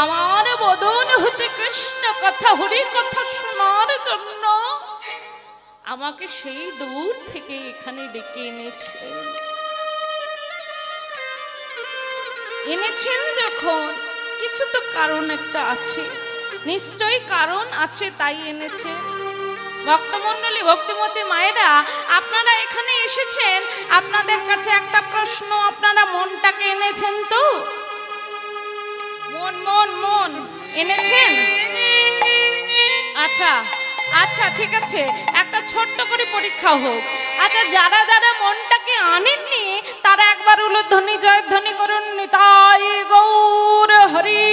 আমার বদন হতে কৃষ্ণ কথা হরি কথা শোনার জন্য আমাকে সেই দূর থেকে এখানে ডেকে এনেছেন যখন কিছু তো কারণ একটা আছে, নিশ্চয়ই কারণ আছে, তাই এনেছে। ভক্তমণ্ডলী, ভক্তিমতী মায়েরা, আপনারা এখানে এসেছেন, আপনাদের কাছে একটা প্রশ্ন, আপনারা মনটাকে এনেছেন তো? মন মন মন এনেছেন? আচ্ছা আচ্ছা, ঠিক আছে, একটা ছোট্ট করে পরীক্ষা হোক। আচ্ছা, যারা যারা মনটাকে আনেননি তারা একবার উলুধ্বনি জয়ধ্বনি করুন। নিতাই গৌর হরি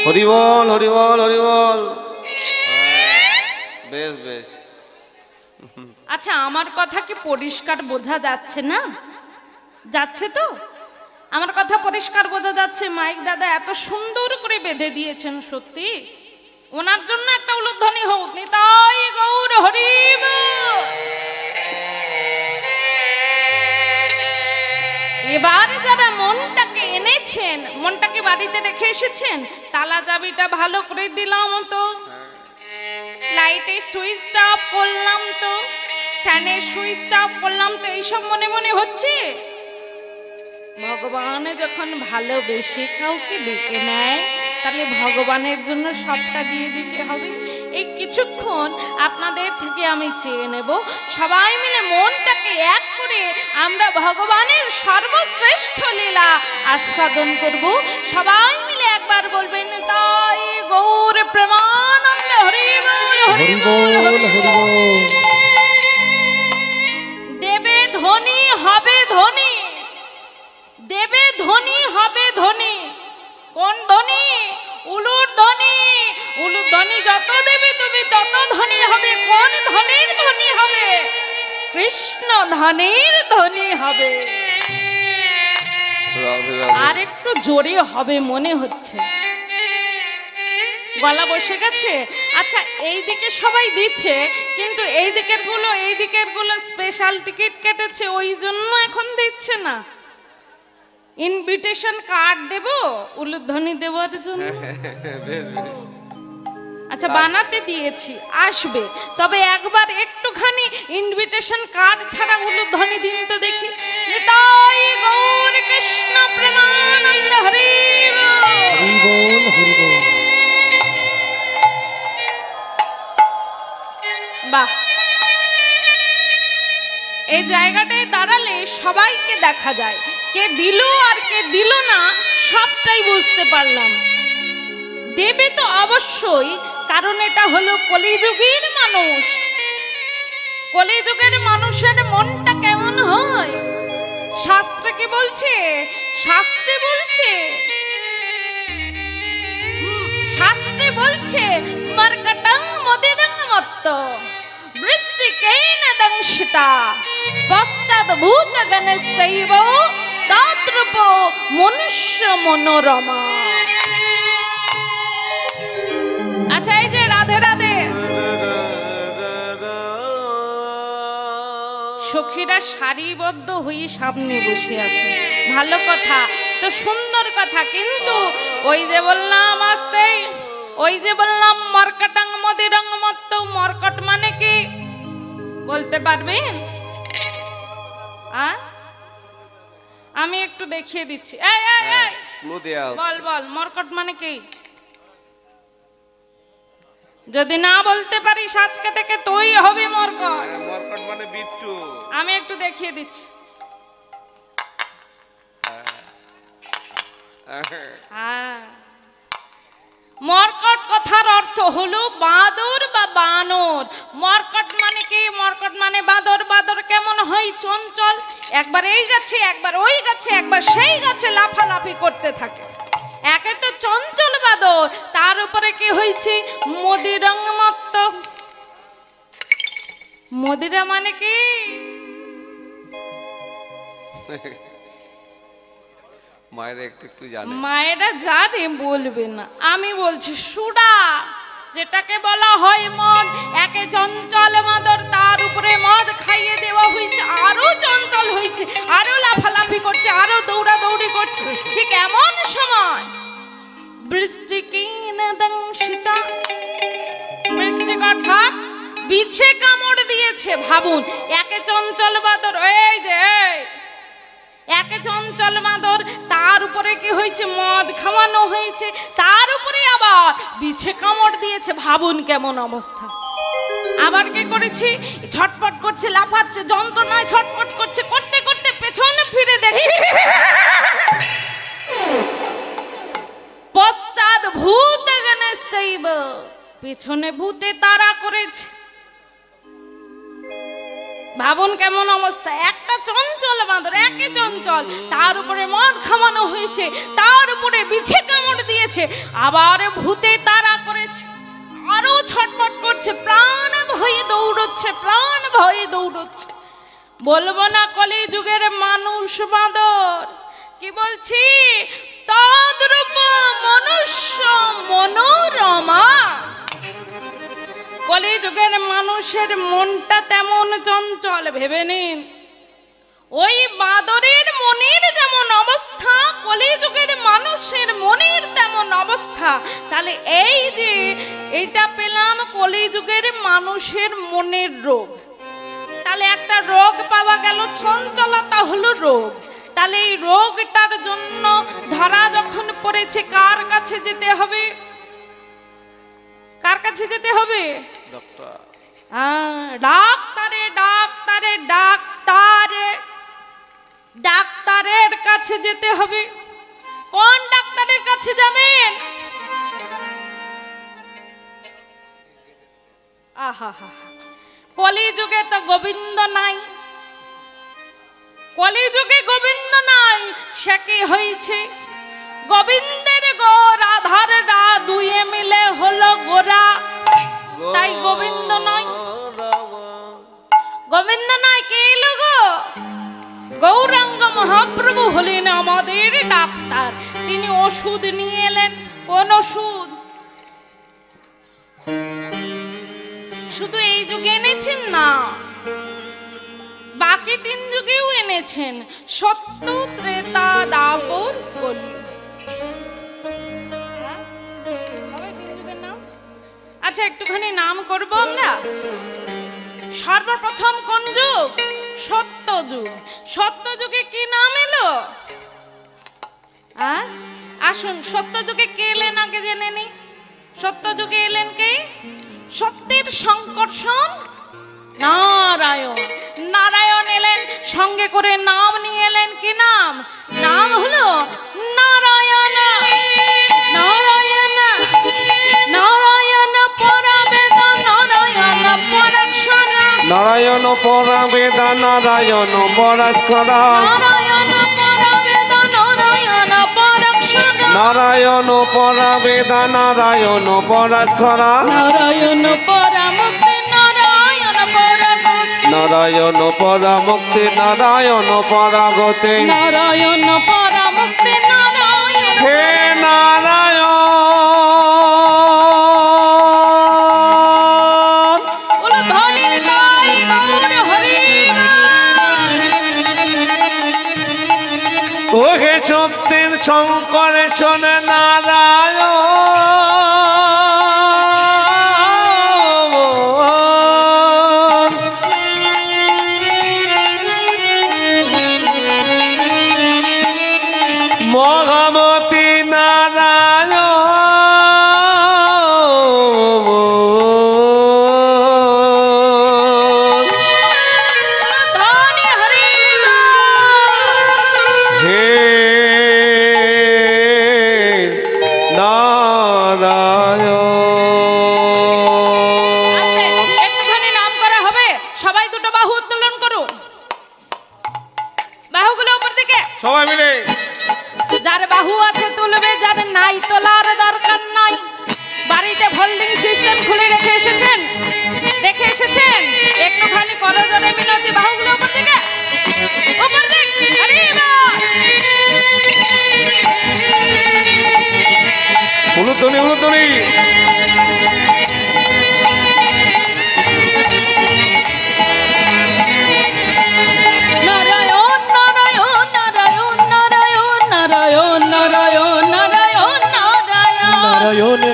হরি বল, হরি বল, হরি বল। বেশ বেশ। আচ্ছা, আমার কথা কি পরিষ্কার বোঝা যাচ্ছে না? যাচ্ছে তো? আমার কথা পরিষ্কার বোঝা যাচ্ছে? মাইক দাদা এত সুন্দর করে বেঁধে দিয়েছেন, সত্যি ওনার জন্য একটা উলুধ্বনি হোক। নিতাই গৌর হরি বল। এবার যারা মনটাকে এনেছেন, মনটাকে বাড়িতে রেখে এসেছেন, তালা চাবিটা ভালো করে দিলাম তো, লাইটের সুইচটা অফ করলাম তো, ফ্যানের সুইচটা অফ করলাম তো, এইসব মনে মনে হচ্ছে? ভগবান যখন ভালোবেসে কাউকে ডেকে নেয়, তাহলে ভগবানের জন্য সবটা দিয়ে দিতে হবে। এই কিছুক্ষণ আপনাদের থেকে আমি চেয়ে নেব, সবাই মিলে মনটাকে এক করে আমরা ভগবানের সর্বশ্রেষ্ঠ লীলা আস্বাদন করব। সবাই মিলে একবার বলবেন, তাই গৌর প্রেমানন্দ হরি বল, হরি বল, হরি বল। দেবে ধনী হবে ধনী, দেবে ধনী হবে ধনী। কোন ধনী? উলুর ধনী। উলুর ধনী যত দেবে তুমি তত ধনী হবে। কোন ধনীর ধনী হবে? কৃষ্ণ ধনীর ধনী হবে। আর একটু জোরে হবে মনে হচ্ছে, গলা বসে গেছে। আচ্ছা, এই দিকে সবাই দিচ্ছে, কিন্তু এই দিকের গুলো স্পেশাল টিকিট কেটেছে, ওই জন্য এখন দিচ্ছে না। ইনভিটেশন কার্ড দেব উলুধ্বনি দেওয়ার জন্য। আচ্ছা, বানাতে দিয়েছি, আসবে, তবে একবার একটুখানি ইনভিটেশন কার্ড ছাড়া উলুধ্বনি দিন তো দেখি। নিতাই গৌর কৃষ্ণ প্রেমানন্দ হরি বল, হরি বল। বাহ, এই জায়গাটায় দাঁড়ালে সবাইকে দেখা যায়, কে দিল আর কে দিল না সবটাই বুঝতে পারলাম। দেবে তো অবশ্যই, কারণ এটা হলো কলিযুগের মানুষ। কলিযুগের মানুষের মনটা কেমন হয়? শাস্ত্রে কি বলছে? শাস্ত্রে বলছে, শাস্ত্রে বলছে মার্কটং মদিরং মত্ত বৃষ্টিকেন দংশিতা পশ্চাৎ ভূত গণস্যৈব তাদ্রূপ মনুষ্য মনোরমা। আচ্ছা, এই যে রাধে রাধে সখীরা সারিবদ্ধ হয়ে সামনে বসে আছে, ভালো কথা তো, সুন্দর কথা, কিন্তু ওই যে বললাম আস্তে, ওই যে বললাম মর্কটং মদিরং মত্ত, মর্কট মানে কি বলতে পারবেন? আমি একটু দেখিয়ে দিচ্ছি। বল বল, মর্কট মানে কি? যদি না বলতে পারিস আজকে থেকে তুই হবি মর্কট। মর্কট মানে বিট্টু। আমি একটু দেখিয়ে দিচ্ছি। মর্কট কথার অর্থ হলো বাদর বা বানর। মর্কট মানে কি? মর্কট মানে বাদর। বাদর কেমন হয়? চঞ্চল, একবার এই গাছে একবার ওই গাছে একবার সেই গাছে লাফালাফি করতে থাকে। একে তো চঞ্চল বাদর, তার উপরে কি হয়েছে? মদিরং মত্ত। মদিরা মানে কি? মায়েরা একটু জানে, মায়েরা জানে, বলবে না, আমি বলছি। সুডা, যেটাকে বলা হয় মদ, একে চঞ্চল মাদর, তার উপরে মদ খাইয়ে দেওয়া হয়েছে, আরো চঞ্চল হয়েছে, আরো লাফালাফি করছে, আরো দৌড়াদৌড়ি করছে। ঠিক এমন সময় বৃষ্টি কিং সীতা বৃষ্টিক অর্থাৎ বিছে কামড় দিয়েছে। ভাবুন, একে চঞ্চল বাদর, এই যে একে চঞ্চল বাদর, তার উপরে কি হয়েছে, মদ খাওয়ানো হয়েছে, তার উপরে আবার বিছে কামড় দিয়েছে। ভাবুন কেমন অবস্থা। আবার কি করেছি, ছটপট করছে, লাফাচ্ছে, যন্ত্রণায় ছটপট করছে, করতে করতে পেছনে ফিরে দেখি পশ্চাৎ ভূত গণেশৈব, পেছনে ভূতে তারা করেছে। ভাবুন কেমন অবস্থা। একটা চঞ্চল বাঁদর, একে চঞ্চল, তার উপরে মদ খাওয়ানো হয়েছে, তার উপরে বিছে কামড় দিয়েছে, আবার ভূতে তারা করেছে, আরো ছটফট করছে, প্রাণ ভয়ে দৌড়চ্ছে, প্রাণ ভয়ে দৌড়চ্ছে। বলবো না কলি যুগের মানুষ বাঁদর, কি বলছি, তদ্রূপ মনুষ্য মনোরমা। কলি যুগের মানুষের মনটা তেমন চঞ্চল, ভেবে নিন। ওই বাঁদরের মনের যেমন অবস্থা, কলি যুগের মানুষের মনের তেমন অবস্থা। তাহলে এই যে এটা পেলাম কলি যুগের মানুষের মনের রোগ, তাহলে একটা রোগ পাওয়া গেল, চঞ্চলতা হলো রোগ। তাহলে এই রোগটার জন্য ধরা যখন পড়েছে, কার কাছে যেতে হবে, কার কাছে যেতে হবে, ডাক্তারে ডাক্তারে ডাক্তারে ডাক্তারের কাছে যেতে হবে। কোন ডাক্তারের কাছে যাবেন, আহা হা, কলি যুগে তো গোবিন্দ নাই, কলি যুগে গোবিন্দ নাই, সে কি হয়েছে, গোবিন্দের গো রাধার রা দুয়ে মিলে হলো গোরা, তাই গোবিন্দ নয়, গোবিন্দ নয়, কে এলো গো, গৌরাঙ্গ মহাপ্রভু হলেন আমাদের ডাক্তার। তিনি ওষুধ নিয়ে এলেন। কোন ওষুধ, শুধু এই যুগে এনেছেন না, বাকি 3 যুগেও এনেছেন, সত্য ত্রেতা দাপর কলি। আচ্ছা, একটুখানি নাম করব আমরা। সর্বপ্রথম কোন যুগ, সত্য যুগ। সত্য যুগে কি নাম এলো, আসুন সত্য যুগে কে এলেন আগে জেনে নি। সত্য যুগে এলেন কে, সত্যের সংকর্ষণ নারায়ণ। নারায়ণ এলেন, সঙ্গে করে নাম নিয়ে এলেন, কি নাম, নাম হলো নারায়ণ। নারায়ণ নারায়ণ পরাবেদ, নারায়ণ পরাক্ষর, নারায়ণ পরাবেদ, নারায়ণ পরাক্ষর, নারায়ণ পরাবেদ, নারায়ণ পরাক্ষর, নারায়ণ পরাবেদ, নারায়ণ পরাক্ষর, নারায়ণ পরামুক্তি, নারায়ণ পরাগতি, নারায়ণ পরামুক্তি, নারায়ণ পরাগতি, নারায়ণ পরামুক্তি, নারায়ণ হে নারায়ণ। বলো ধনী তাই গৌর হরি। ওহে সত্যের শঙ্করে চলে নারায়ণ, মহামতি নারায়ণ, ধনী হরি হে নারায়ণ। একটুখানি নাম করা হবে, সবাই দুটো বাহু উত্তোলন করুন, বাহুগুলো উপর দিকে, সবাই মিলে যার বাহু আছে তুলবে, যার নাই তোলার দরকার নাই। বাড়িতে হোল্ডিং সিস্টেম খুলে রেখে এসেছেন, রেখে এসেছেন, একটুখানি করজোরে মিনতি, বাহুগুলো উপর দিকে, উপর দিক, হরি বল। উলুধ্বনি উলুধ্বনি। নারায়ণ নারায়ণ নারায়ণ নারায়ণ নারায়ণ নারায়ণ নারায়ণ নারায়ণ নারায়ণ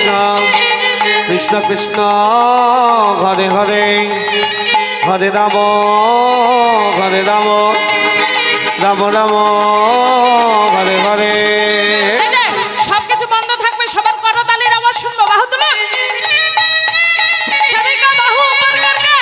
কৃষ্ণ কৃষ্ণ কৃষ্ণ হরে হরে হরে রাম রাম রাম হরে হরে। সবকিছু বন্ধ থাকবে, সবার করতালির আওয়াজ শুনবো। বাহু তুলুন, সবাইকে বাহু উপর করকে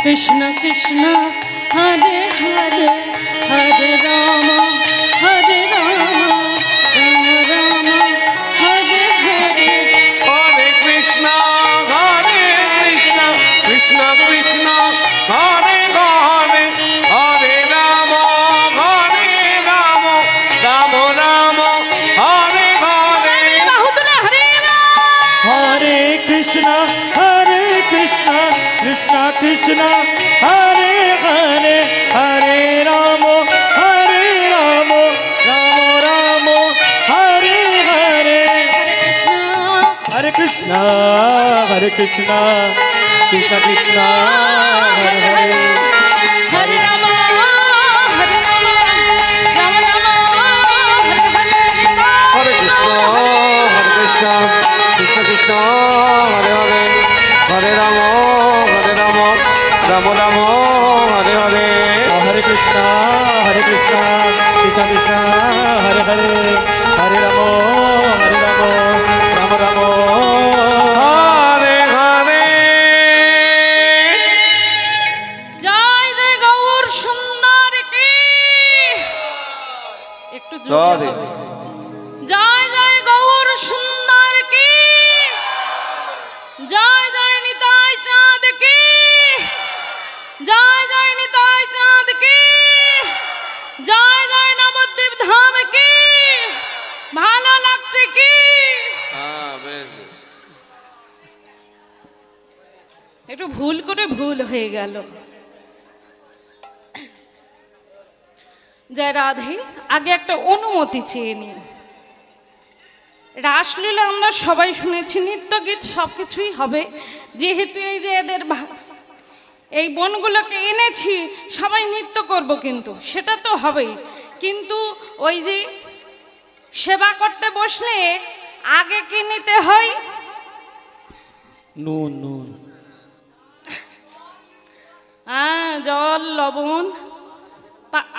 कृष्ण कृष्ण हरे हरे हरे राम हरे राम राम राम हरे हरे। हरे कृष्ण कृष्ण कृष्ण हरे हरे हरे राम राम राम हरे हरे। हरे कृष्ण कृष्ण कृष्ण हरे हरे हरे राम राम राम हरे हरे। हरे कृष्ण कृष्ण कृष्ण हरे हरे हरे राम राम राम हरे हरे। हरे कृष्ण कृष्ण कृष्ण हरे हरे हरे राम राम राम हरे हरे। हरे कृष्ण कृष्ण कृष्ण हरे हरे हरे राम राम राम हरे हरे। जय जय गौर सुंदर की একটু জোরে হবে। जय जय गौर सुंदर की जय जय निताई चाँद की जय जय निताई चाँद की जय जय नवद्वीप धाम की ভালো লাগছে কি? একটু ভুল করে ভুল হয়ে গেল। জয় রাধে। আগে একটা অনুমতি চেয়ে নিই। রাসলীলা আমরা সবাই শুনেছি, নৃত্য গীত সবকিছুই হবে। যেহেতু এই যে এদের এই বনগুলোকে এনেছি, সবাই নৃত্য করব, কিন্তু সেটা তো হবেই। কিন্তু ওই যে সেবা করতে বসলে আগে কি নিতে হয়? নুন নুন জল লবণ।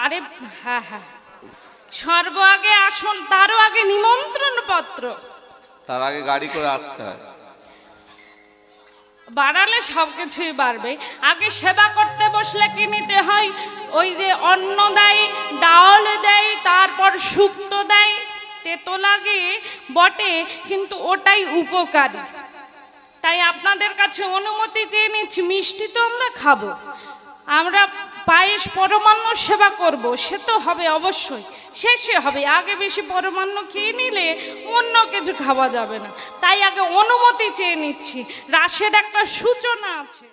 আরে হ্যাঁ হ্যাঁ, সর্ব আগে আসন, তারও আগে নিমন্ত্রণ পত্র, তার আগে গাড়ি করে আসতে হয়। বাড়ালে সবকিছুই বাড়বে। আগে সেবা করতে বসলে কি নিতে হয়? ওই যে অন্ন দেয়, ডাল দেয়, তারপর শুক্তো দেয়। তেতো লাগে বটে, কিন্তু ওটাই উপকারী। তাই আপনাদের কাছে অনুমতি চেয়ে নিচ্ছি, মিষ্টি তো আমরা খাবো, আমরা পায়েস পরমান্ন সেবা করব, সে তো হবে অবশ্যই, শেষে হবে। আগে বেশি পরমান্ন খেয়ে নিলে অন্য কিছু খাওয়া যাবে না। তাই আগে অনুমতি চেয়ে নিচ্ছি, রাসের একটা সূচনা আছে।